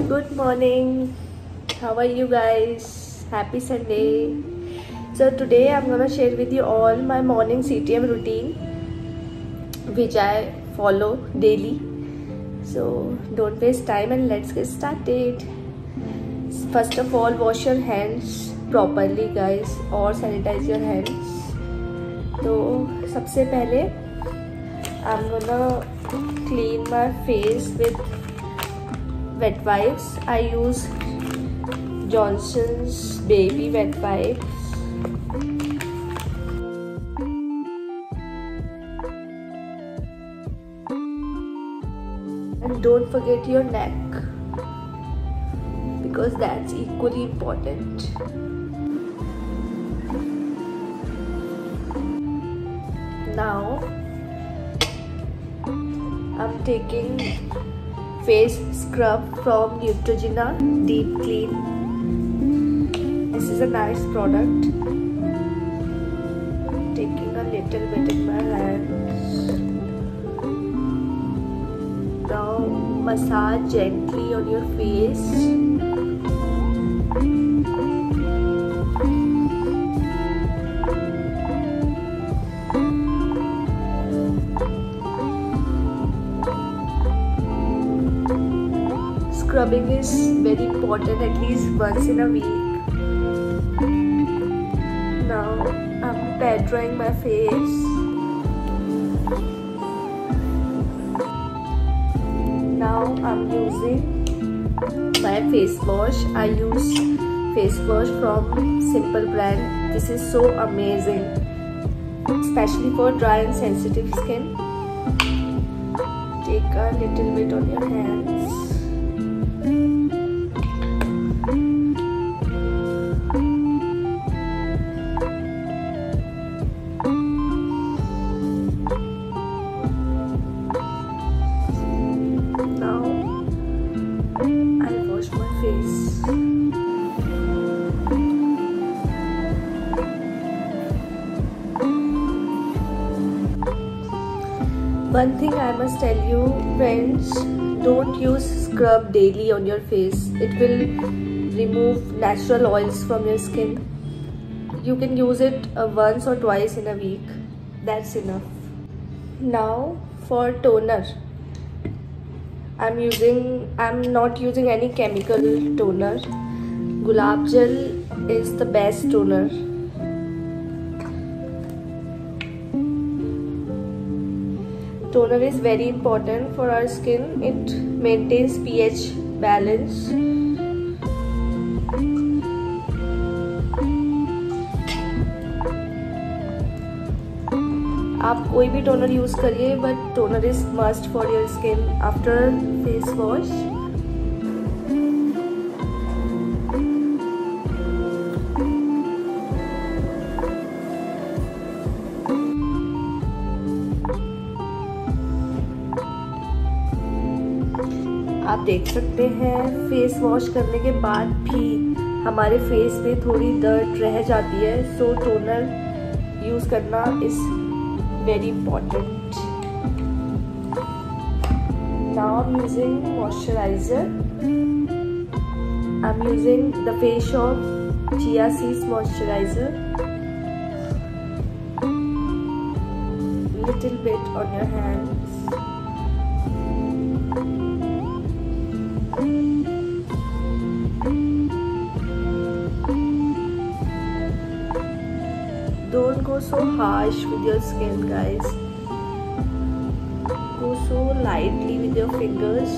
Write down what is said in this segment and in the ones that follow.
Good morning. How are you guys? Happy Sunday. So today I'm gonna share with you all my morning CTM routine which I follow daily. So don't waste time and let's get started. First of all, wash your hands properly guys or sanitize your hands. तो सबसे पहले I'm gonna clean my face with wet wipes. I use Johnson's baby wet wipes. And don't forget your neck because that's equally important. Now I'm taking face scrub from Neutrogena Deep Clean. This is a nice product. Taking a little bit in my hands. Now massage gently on your face. Scrubbing is very important at least once in a week. Now I'm pat drying my face. Now I'm using my face wash. I use face wash from Simple brand. This is so amazing, especially for dry and sensitive skin. Take a little bit on your hands. One thing I must tell you friends, don't use scrub daily on your face. It will remove natural oils from your skin. You can use it once or twice in a week. That's enough. Now for toner. I'm not using any chemical toner. Gulab Gel is the best toner. Toner is very important for our skin. It maintains pH balance. आप कोई भी toner use करिए, but toner is must for your skin after face wash. आप देख सकते हैं face wash करने के बाद भी हमारे फेस पे थोड़ी डर्ट रह जाती है, सो टोनर यूज करना is very important. Now I am using moisturiser. I am using the face of chia seeds moisturiser. Little bit on your hands. Don't go so harsh with your skin guys. Go so lightly with your fingers.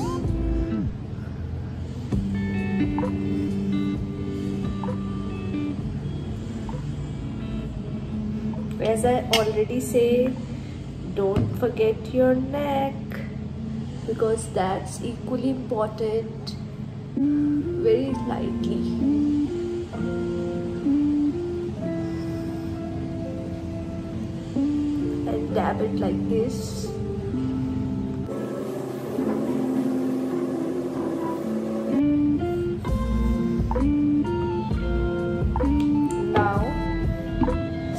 As I already say, don't forget your neck because that's equally important. Very lightly. And dab it like this. Now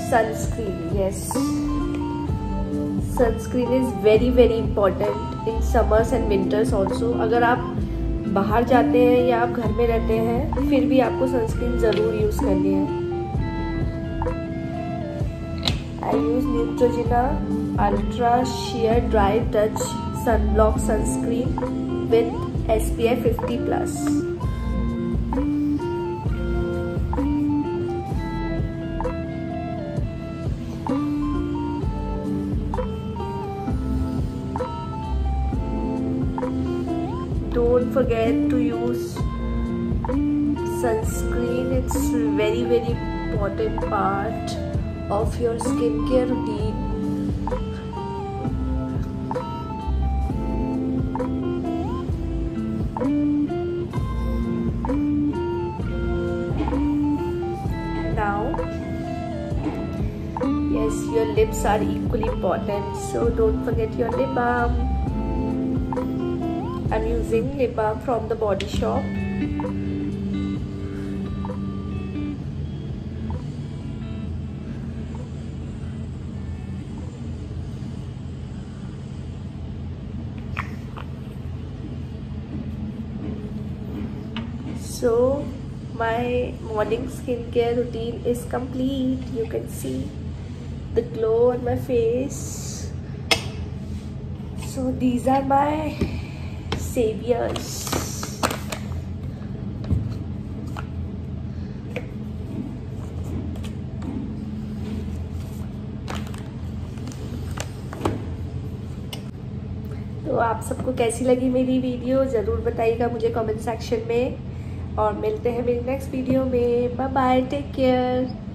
sunscreen. Yes, sunscreen is very important in summers and winters also. अगर आप बाहर जाते हैं या आप घर में रहते हैं फिर भी आपको सनस्क्रीन ज़रूर यूज़ करनी है। I use Neutrogena ultra sheer dry touch sunblock sunscreen with SPF 50+. Don't forget to use sunscreen. It's very important part of your skincare routine. Now, yes, your lips are equally important, so don't forget your lip balm. I'm using lip balm from the Body Shop. So my morning skincare routine is complete. You can see the glow on my face. So these are my saviors. तो आप सबको कैसी लगी मेरी video ज़रूर बताइएगा मुझे comment section में, और मिलते हैं मेरी नेक्स्ट वीडियो में। Bye bye, take care.